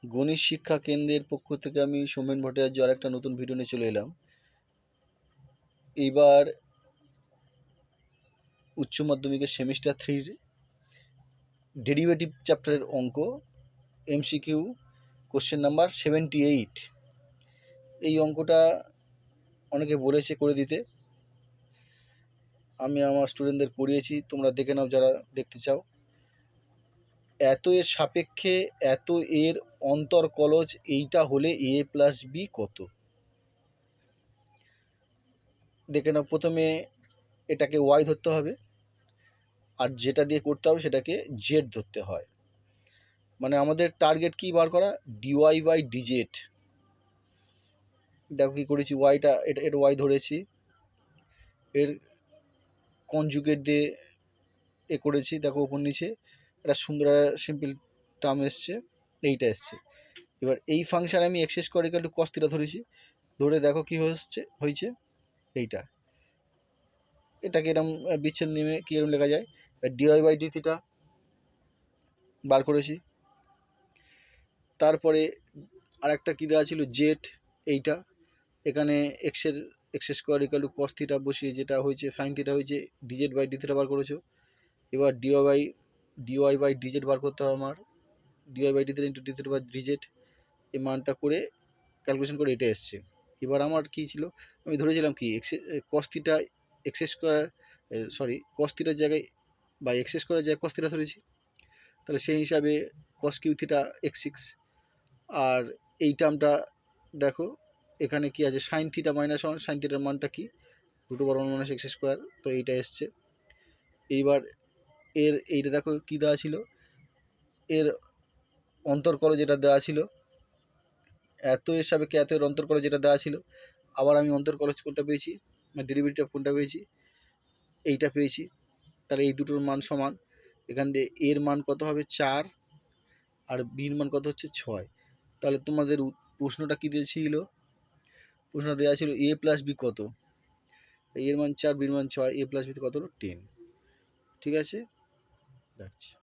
গণিত শিক্ষা কেন্দ্রের পক্ষ থেকে আমি সৌমেন ভট্টাচার্য আর একটা নতুন ভিডিও নিয়ে চলে এলাম। এইবার উচ্চ মাধ্যমিকের সেমিস্টার 3 ডেরিভেটিভ চ্যাপ্টারের অঙ্ক এমসিকিউ কোশ্চেন নাম্বার 78। এই অঙ্কটা অনেকে বলেছে করে দিতে, আমি আমার স্টুডেন্টদের করিয়েছি, তোমরা দেখে নাও যারা দেখতে চাও। এত এর সাপেক্ষে এত এর অন্তর্কলজ এইটা হলে a প্লাস বি কত? দেখে নাও। প্রথমে এটাকে ওয়াই ধরতে হবে, আর যেটা দিয়ে করতে হবে সেটাকে জেড ধরতে হয়। মানে আমাদের টার্গেট কি বার করা? DY by DZ. দেখো কি করেছি, ওয়াইটা এটা ওয়াই ধরেছি, এর কনজুগেট দিয়ে এ করেছি। দেখো ওপর নিচে একটা সুন্দর সিম্পল টার্ম এসছে, এইটা এসছে। এবার এই ফাংশান আমি X square equal to cos theta ধরেছি, ধরে দেখো কি হয়েছে এইটা। এটাকে এরকম বিচ্ছেদ নিয়মে কি এরকম লেখা যায়, ডিওয়াই বাই ডি থিটা বার করেছি। তারপরে আর একটা কী দেওয়া ছিল, জেড, এইটা এখানে X square equal to cos theta বসিয়ে যেটা হয়েছে সাইন থিটা হয়েছে, ডিজেড বাই ডি থিটা বার করেছো। এবার ডিওয়াই বাই ডিজেড বার করতে হবে আমার, DY by D theta into D theta by DZ. এই মানটা করে ক্যালকুলেশন করে এটা এসছে। এবার আমার কী ছিল, আমি ধরেছিলাম কি cos theta x square cos থিটার জায়গায় বা এক্স স্কোয়ারের জায়গায় কস থিটা ধরেছি, তাহলে সেই হিসাবে কস কিউ থিটা এক্স 6। আর এই টার্মটা দেখো এখানে কি আছে, সাইন থিটা মাইনাস 1, সাইন থিটার মানটা কি √1 মাইনাস এক্স স্কোয়ার, তো এইটা এসছে। এইবার এইটা দেখো কি দেওয়া ছিল, এর অন্তর্কলজ যেটা দেওয়া ছিল, এত এর সাপেক্ষে এত এর অন্তর্কলজ যেটা দেওয়া ছিল, আবার আমি অন্তর্কলজ কোনটা পেয়েছি, মানে ডেরিভেটিভ কোনটা পেয়েছি, এইটা পেয়েছি। তাহলে এই দুটোর মান সমান। এখান দিয়ে এর মান কত হবে 4, আর বির মান কত হচ্ছে 6। তাহলে তোমাদের প্রশ্নটা কী দিয়েছিল, প্রশ্ন দেওয়া ছিল a প্লাস বি কত, এর মান 4, বির মান 6, a প্লাস বি কত হলো 10। ঠিক আছে, রাখছি।